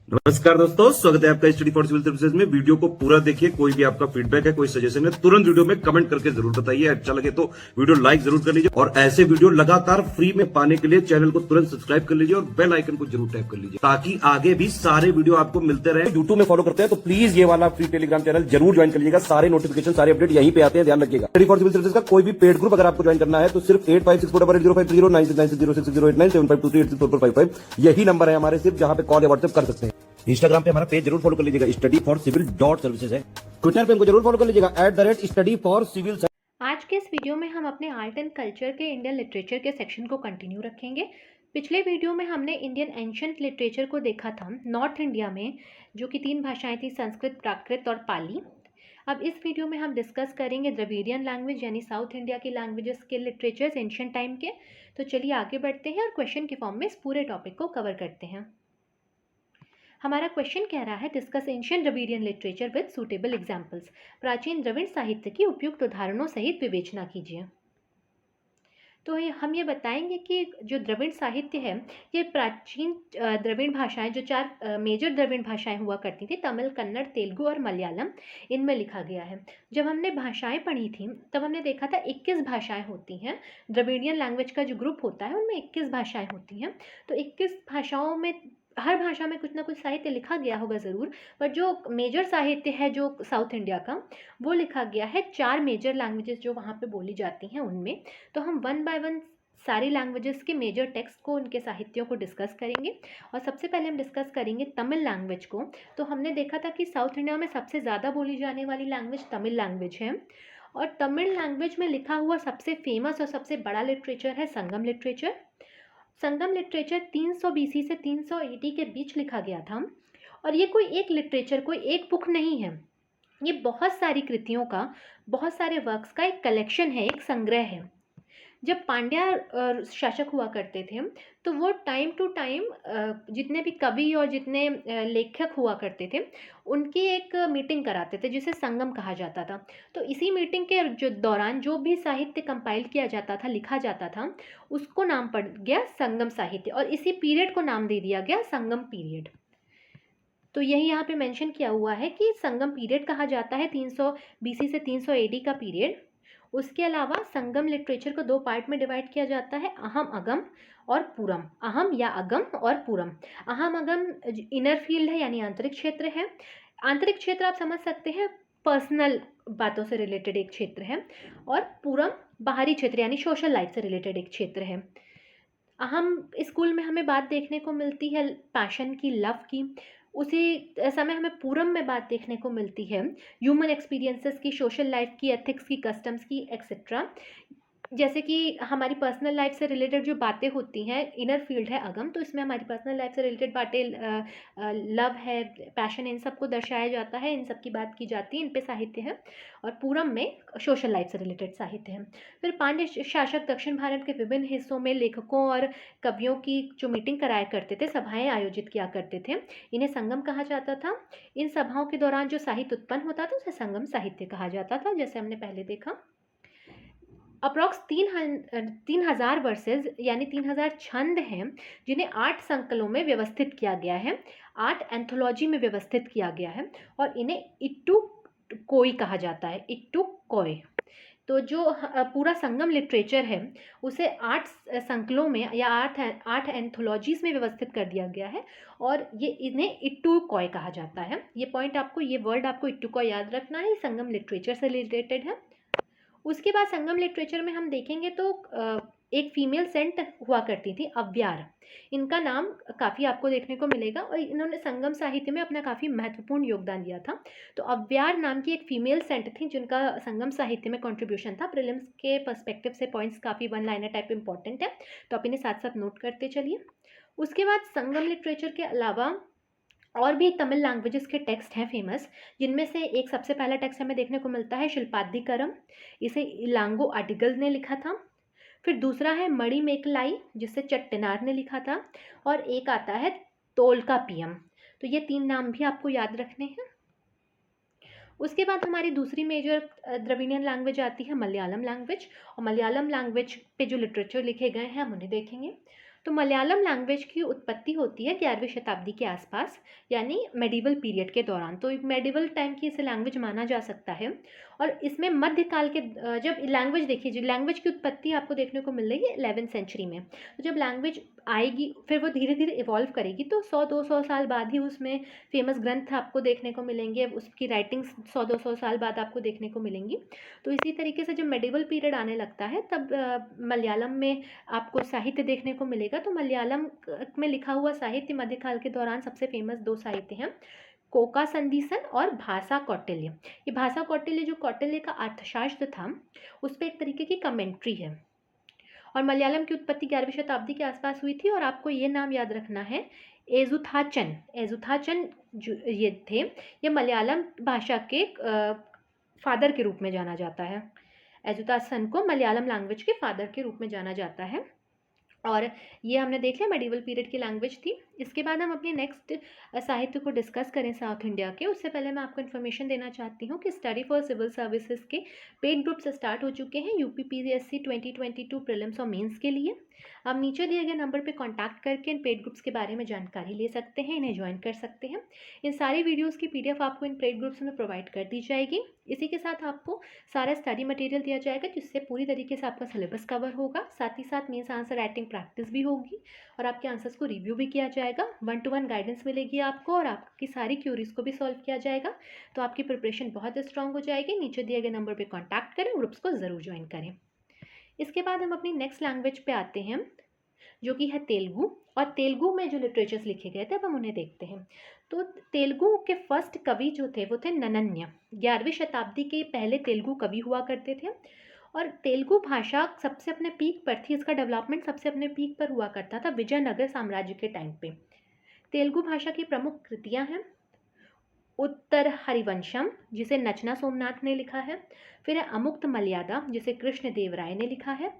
नमस्कार दोस्तों, स्वागत है आपका स्टडी फॉर सिविल सर्विसेज में। वीडियो को पूरा देखिए। कोई भी आपका फीडबैक है, कोई सजेशन है, तुरंत वीडियो में कमेंट करके जरूर बताइए। अच्छा लगे तो वीडियो लाइक जरूर कर लीजिए और ऐसे वीडियो लगातार फ्री में पाने के लिए चैनल को तुरंत सब्सक्राइब कर लीजिए और बेल आइकन को जरूर टैप कर लीजिए ताकि आगे भी सारे वीडियो आपको मिलते रहे। यूट्यूब में फॉलो करते हैं तो प्लीज ये वाला फ्री टेलीग्राम चैनल जरूर ज्वाइन कर लीजिएगा। सारे नोटिफिकेशन, सारे अपडेट यहीं पे आते हैं, ध्यान रखिएगा। स्टडी फॉर सिविल सर्विसेज का कोई भी पेड ग्रुप अगर आपको ज्वाइन करना है तो सिर्फ 85648096960609797523864455 यही नंबर है हमारे, सिर्फ जहां पे कॉल या व्हाट्सएप कर सकते हैं। इंस्टाग्राम पे हमारा पेज जरूर फॉलो कर लीजिएगा, studyforcivil.services है। ट्विटर पे हमको जरूर फॉलो कर लीजिएगा, @studyforcivil। आज के इस वीडियो में हम अपने आर्ट एंड कल्चर के इंडियन लिटरेचर के सेक्शन को कंटिन्यू रखेंगे। पिछले वीडियो में हमने इंडियन एंशिएंट लिटरेचर को देखा था नॉर्थ इंडिया में, जो कि 3 भाषाएं थी, संस्कृत, प्राकृत और पाली। अब इस वीडियो में हम डिस्कस करेंगे द्रविडियन लैंग्वेज यानी साउथ इंडिया की लैंग्वेजेस के लिटरेचर्स एंशिएंट टाइम के। तो चलिए आगे बढ़ते हैं और क्वेश्चन के फॉर्म में इस पूरे टॉपिक को कवर करते हैं। हमारा क्वेश्चन कह रहा है discuss ancient Dravidian literature with suitable examples. प्राचीन द्रविड़ साहित्य की उपयुक्त उदाहरणों सहित विवेचना कीजिए। तो हम ये बताएंगे कि जो द्रविड़ साहित्य है, ये प्राचीन द्रविड़ भाषाएं, जो 4 मेजर द्रविड़ भाषाएं हुआ करती थी, तमिल, कन्नड़, तेलुगु और मलयालम, इनमें लिखा गया है। जब हमने भाषाएं पढ़ी थी तब हमने देखा था 21 भाषाएं होती हैं। द्रविडियन लैंग्वेज का जो ग्रुप होता है उनमें 21 भाषाएं होती हैं। तो 21 भाषाओं में हर भाषा में कुछ ना कुछ साहित्य लिखा गया होगा ज़रूर, पर जो मेजर साहित्य है जो साउथ इंडिया का, वो लिखा गया है 4 मेजर लैंग्वेजेस जो वहाँ पे बोली जाती हैं उनमें। तो हम 1 बाय 1 सारी लैंग्वेजेस के मेजर टेक्स्ट को, उनके साहित्यों को डिस्कस करेंगे। और सबसे पहले हम डिस्कस करेंगे तमिल लैंग्वेज को। तो हमने देखा था कि साउथ इंडिया में सबसे ज़्यादा बोली जाने वाली लैंग्वेज तमिल लैंग्वेज है। और तमिल लैंग्वेज में लिखा हुआ सबसे फेमस और सबसे बड़ा लिटरेचर है संगम लिटरेचर। संगम लिटरेचर 300 BC से 300 AD के बीच लिखा गया था। और ये कोई एक लिटरेचर, कोई एक बुक नहीं है, ये बहुत सारी कृतियों का, बहुत सारे वर्क्स का एक कलेक्शन है, एक संग्रह है। जब पांड्या शासक हुआ करते थे तो वो टाइम टू टाइम जितने भी कवि और जितने लेखक हुआ करते थे उनकी एक मीटिंग कराते थे जिसे संगम कहा जाता था। तो इसी मीटिंग के जो दौरान जो भी साहित्य कंपाइल किया जाता था, लिखा जाता था, उसको नाम पड़ गया संगम साहित्य और इसी पीरियड को नाम दे दिया गया संगम पीरियड। तो यही यहाँ पे मेंशन किया हुआ है कि संगम पीरियड कहा जाता है 300 BC से 300 AD का पीरियड। उसके अलावा संगम लिटरेचर को 2 पार्ट में डिवाइड किया जाता है, अहम अगम और पूरम। अहम या अगम और पूरम। अहम अगम इनर फील्ड है यानी आंतरिक क्षेत्र है। आंतरिक क्षेत्र आप समझ सकते हैं, पर्सनल बातों से रिलेटेड एक क्षेत्र है। और पूरम बाहरी क्षेत्र यानी सोशल लाइफ से रिलेटेड एक क्षेत्र है। अहम स्कूल में हमें बात देखने को मिलती है पैशन की, लव की। उसी समय हमें पूरम में बात देखने को मिलती है ह्यूमन एक्सपीरियंसेस की, सोशल लाइफ की, एथिक्स की, कस्टम्स की, एक्सेट्रा। जैसे कि हमारी पर्सनल लाइफ से रिलेटेड जो बातें होती हैं, इनर फील्ड है अगम, तो इसमें हमारी पर्सनल लाइफ से रिलेटेड बातें, लव है, पैशन है, इन सबको दर्शाया जाता है, इन सब की बात की जाती है, इन पे साहित्य है। और पूरम में सोशल लाइफ से रिलेटेड साहित्य है। फिर पांड्य शासक दक्षिण भारत के विभिन्न हिस्सों में लेखकों और कवियों की जो मीटिंग कराया करते थे, सभाएं आयोजित किया करते थे, इन्हें संगम कहा जाता था। इन सभाओं के दौरान जो साहित्य उत्पन्न होता था उसे संगम साहित्य कहा जाता था, जैसे हमने पहले देखा। अप्रॉक्स 3000 वर्सेज यानी 3000 छंद हैं जिन्हें 8 संकलों में व्यवस्थित किया गया है, 8 एंथोलॉजी में व्यवस्थित किया गया है। और इन्हें इट्टू कोई कहा जाता है, इट्टू कोय। तो जो पूरा संगम लिटरेचर है उसे 8 संकलों में या 8 एंथोलॉजीज में व्यवस्थित कर दिया गया है। और ये इन्हें इट्टू कोय कहा जाता है। ये पॉइंट आपको, ये वर्ड आपको इट्टू कोय याद रखना है, संगम लिटरेचर से रिलेटेड है। उसके बाद संगम लिटरेचर में हम देखेंगे तो एक फीमेल सेंट हुआ करती थी, अव्यार। इनका नाम काफ़ी आपको देखने को मिलेगा और इन्होंने संगम साहित्य में अपना काफ़ी महत्वपूर्ण योगदान दिया था। तो अव्यार नाम की एक फीमेल सेंट थी जिनका संगम साहित्य में कंट्रीब्यूशन था। प्रीलिम्स के पर्सपेक्टिव से पॉइंट्स काफ़ी वन लाइनर टाइप इंपॉर्टेंट है, तो आप इन्हें साथ साथ नोट करते चलिए। उसके बाद संगम लिटरेचर के अलावा और भी तमिल लैंग्वेजेस के टेक्स्ट हैं फेमस, जिनमें से एक सबसे पहला टेक्स्ट हमें देखने को मिलता है शिल्पाधिकरम। इसे इलांगो अडिगल ने लिखा था। फिर दूसरा है मणिमेकलाई, जिसे चट्टनार ने लिखा था। और एक आता है तोलकापियम। तो ये 3 नाम भी आपको याद रखने हैं। उसके बाद हमारी दूसरी मेजर द्रविडियन लैंग्वेज आती है मलयालम लैंग्वेज। और मलयालम लैंग्वेज पे जो लिटरेचर लिखे गए हैं हम उन्हें देखेंगे। तो मलयालम लैंग्वेज की उत्पत्ति होती है 11वीं शताब्दी के आसपास, यानी मेडिवल पीरियड के दौरान। तो मेडिवल टाइम की इसे लैंग्वेज माना जा सकता है। और इसमें मध्यकाल के जब लैंग्वेज देखिए, जो लैंग्वेज की उत्पत्ति आपको देखने को मिल रही है 11वीं सेंचुरी में। तो जब लैंग्वेज आएगी फिर वो धीरे धीरे इवॉल्व करेगी, तो 100-200 साल बाद ही उसमें फेमस ग्रंथ आपको देखने को मिलेंगे, उसकी राइटिंग्स 100-200 साल बाद आपको देखने को मिलेंगी। तो इसी तरीके से जब मेडिवल पीरियड आने लगता है तब मलयालम में आपको साहित्य देखने को मिलेगा। तो मलयालम में लिखा हुआ साहित्य मध्यकाल के दौरान सबसे फेमस 2 साहित्य हैं, कोका संदीसन और भाषा कौटिल्य। ये भाषा कौटिल्य जो कौटिल्य का अर्थशास्त्र था उस पर एक तरीके की कमेंट्री है। और मलयालम की उत्पत्ति 11वीं शताब्दी के आसपास हुई थी। और आपको ये नाम याद रखना है, एजुथाचन। एजुथाचन जो ये थे, ये मलयालम भाषा के फादर के रूप में जाना जाता है। एजुथासन को मलयालम लैंग्वेज के फादर के रूप में जाना जाता है। और ये हमने देख लिया मेडिवल पीरियड की लैंग्वेज थी। इसके बाद हम अपने नेक्स्ट साहित्य को डिस्कस करें साउथ इंडिया के, उससे पहले मैं आपको इन्फॉर्मेशन देना चाहती हूँ कि स्टडी फॉर सिविल सर्विसेज के पेड ग्रुप्स स्टार्ट हो चुके हैं UPPSC 2022 प्रीलिम्स और मेंस के लिए। आप नीचे दिए गए नंबर पे कांटेक्ट करके इन पेड ग्रुप्स के बारे में जानकारी ले सकते हैं, इन्हें ज्वाइन कर सकते हैं। इन सारी वीडियोस की PDF आपको इन पेड ग्रुप्स में प्रोवाइड कर दी जाएगी। इसी के साथ आपको सारा स्टडी मटेरियल दिया जाएगा जिससे पूरी तरीके से आपका सिलेबस कवर होगा। साथ ही साथ मेंस आंसर राइटिंग प्रैक्टिस भी होगी और आपके आंसर्स को रिव्यू भी किया जाएगा। 1-to-1 गाइडेंस मिलेगी आपको और आपकी सारी क्यूरीज को भी सॉल्व किया जाएगा। तो आपकी प्रिपरेशन बहुत स्ट्रांग हो जाएगी। नीचे दिए गए नंबर पर कॉन्टैक्ट करें, ग्रुप्स को ज़रूर ज्वाइन करें। इसके बाद हम अपनी नेक्स्ट लैंग्वेज पे आते हैं जो कि है तेलुगु। और तेलुगु में जो लिटरेचर्स लिखे गए थे अब हम उन्हें देखते हैं। तो तेलुगु के फर्स्ट कवि जो थे वो थे नन्नन्य। 11वीं शताब्दी के पहले तेलुगु कवि हुआ करते थे। और तेलुगु भाषा सबसे अपने पीक पर थी, इसका डेवलपमेंट सबसे अपने पीक पर हुआ करता था विजयनगर साम्राज्य के टाइम पे। तेलुगु भाषा की प्रमुख कृतियाँ हैं उत्तर हरिवंशम, जिसे नचना सोमनाथ ने लिखा है। फिर है अमुक्त मर्यादा, जिसे कृष्ण देव राय ने लिखा है।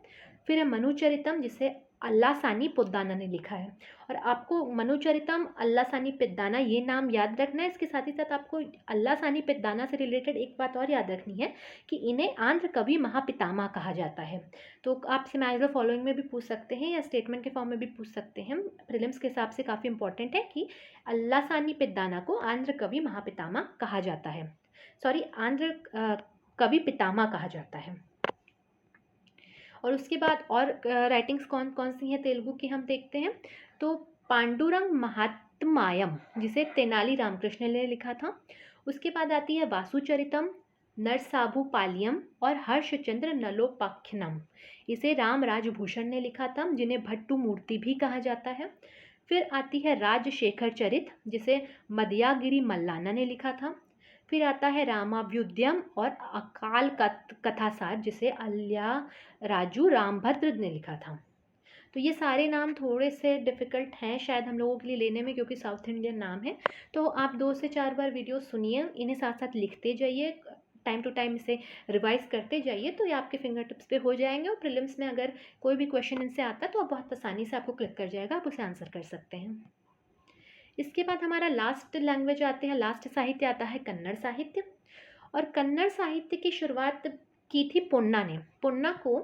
फिर है मनुचरितम, जिसे अल्लासानी पोद्दाना ने लिखा है। और आपको मनुचरितम, अल्लासानी पेद्दाना ये नाम याद रखना है। इसके साथ ही साथ आपको अल्लासानी पेद्दाना से रिलेटेड एक बात और याद रखनी है कि इन्हें आंध्र कवि महापितामह कहा जाता है। तो आप सिमैच द फॉलोइंग में भी पूछ सकते हैं या स्टेटमेंट के फॉर्म में भी पूछ सकते हैं। प्रीलिम्स के हिसाब से काफ़ी इंपॉर्टेंट है कि अल्लासानी पेद्दाना को आंध्र कवि महापितामह कहा जाता है, सॉरी आंध्र कवि पितामह कहा जाता है। और उसके बाद और राइटिंग्स कौन कौन सी हैं तेलुगु की हम देखते हैं। तो पांडुरंग महात्मायम, जिसे तेनाली रामकृष्ण ने लिखा था। उसके बाद आती है वासुचरितम, नरसाभुपालियम और हर्षचंद्र नलोपाख्यानम, इसे राम राजभूषण ने लिखा था, जिन्हें भट्टू मूर्ति भी कहा जाता है। फिर आती है राजशेखर चरित, जिसे मदयागिरी मल्लाना ने लिखा था। फिर आता है रामाभ्युदयम और अकाल कथासार, जिसे अल्या राजू रामभद्र ने लिखा था। तो ये सारे नाम थोड़े से डिफ़िकल्ट हैं शायद हम लोगों के लिए लेने में, क्योंकि साउथ इंडियन नाम है। तो आप 2 से 4 बार वीडियो सुनिए, इन्हें साथ साथ लिखते जाइए, टाइम टू टाइम इसे रिवाइज करते जाइए, तो ये आपके फिंगर टिप्स पे हो जाएंगे। और प्रीलिम्स में अगर कोई भी क्वेश्चन इनसे आता है तो आप बहुत आसानी से आपको क्लिक कर जाएगा, आप उसे आंसर कर सकते हैं। इसके बाद हमारा लास्ट लैंग्वेज आते हैं, लास्ट साहित्य आता है कन्नड़ साहित्य। और कन्नड़ साहित्य की शुरुआत की थी पोन्ना ने। पोन्ना को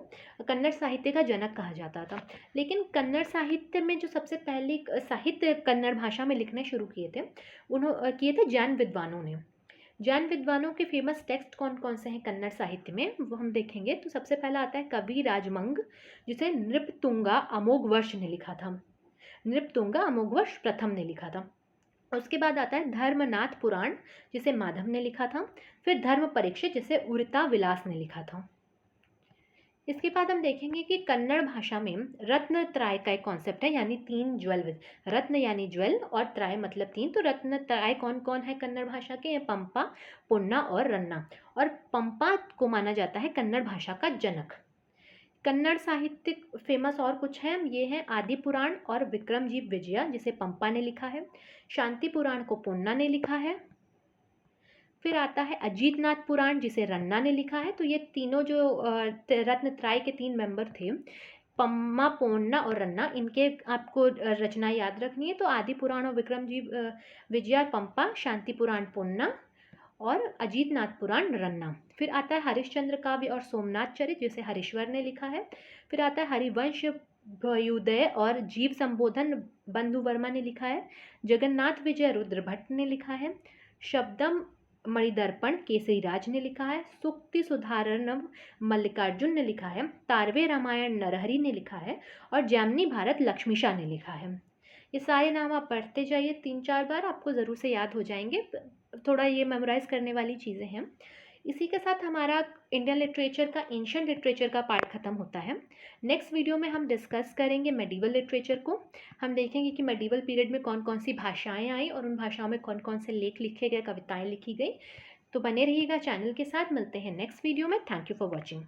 कन्नड़ साहित्य का जनक कहा जाता था। लेकिन कन्नड़ साहित्य में जो सबसे पहले साहित्य कन्नड़ भाषा में लिखने शुरू किए थे जैन विद्वानों ने। जैन विद्वानों के फेमस टेक्स्ट कौन कौन से हैं कन्नड़ साहित्य में वो हम देखेंगे। तो सबसे पहला आता है कवि राजमंग, जिसे नृपतुंगा अमोघवर्ष ने लिखा था। नृपतुंगा अमोघवर्ष प्रथम ने लिखा था। उसके बाद आता है धर्मनाथ पुराण, जिसे माधव ने लिखा था। फिर धर्म परीक्षित, जिसे उरिता विलास ने लिखा था। इसके बाद हम देखेंगे कि कन्नड़ भाषा में रत्न त्राय का एक कॉन्सेप्ट है, यानी 3 ज्वेल। रत्न यानी ज्वेल और त्राय मतलब 3। तो रत्न त्राय कौन कौन है कन्नड़ भाषा के? पंपा, पुन्ना और रन्ना। और पंपा को माना जाता है कन्नड़ भाषा का जनक। कन्नड़ साहित्य फेमस और कुछ हैं, ये हैं आदि पुराण और विक्रमजीव विजया, जिसे पंपा ने लिखा है। शांति पुराण को पुन्ना ने लिखा है। फिर आता है अजीतनाथ पुराण, जिसे रन्ना ने लिखा है। तो ये तीनों जो रत्नत्राय के 3 मेंबर थे, पम्मा, पोन्ना और रन्ना, इनके आपको रचना याद रखनी है। तो आदि पुराण और विक्रमजीव विजया पंपा, शांति पुराण पुन्ना और अजीतनाथ पुराण रन्ना। फिर आता है हरिश्चंद्र काव्य और सोमनाथ चरित, जिसे हरीश्वर ने लिखा है। फिर आता है हरिवंश भयुदय और जीव संबोधन बंधु वर्मा ने लिखा है। जगन्नाथ विजय रुद्र भट्ट ने लिखा है। शब्दम मणिदर्पण केसरी राज ने लिखा है। सूक्ति सुधारणम मल्लिकार्जुन ने लिखा है। तारवे रामायण नरहरि ने लिखा है। और जैमिनी भारत लक्ष्मी शाह ने लिखा है। ये सारे नाम आप पढ़ते जाइए 3-4 बार, आपको ज़रूर से याद हो जाएंगे। थोड़ा ये मेमोराइज़ करने वाली चीज़ें हैं। इसी के साथ हमारा इंडियन लिटरेचर का, एंशिएंट लिटरेचर का पार्ट ख़त्म होता है। नेक्स्ट वीडियो में हम डिस्कस करेंगे मेडिवल लिटरेचर को। हम देखेंगे कि मेडिवल पीरियड में कौन कौन सी भाषाएं आई और उन भाषाओं में कौन कौन से लेख लिखे गए, कविताएं लिखी गई। तो बने रहिएगा चैनल के साथ। मिलते हैं नेक्स्ट वीडियो में। Thank you for watching.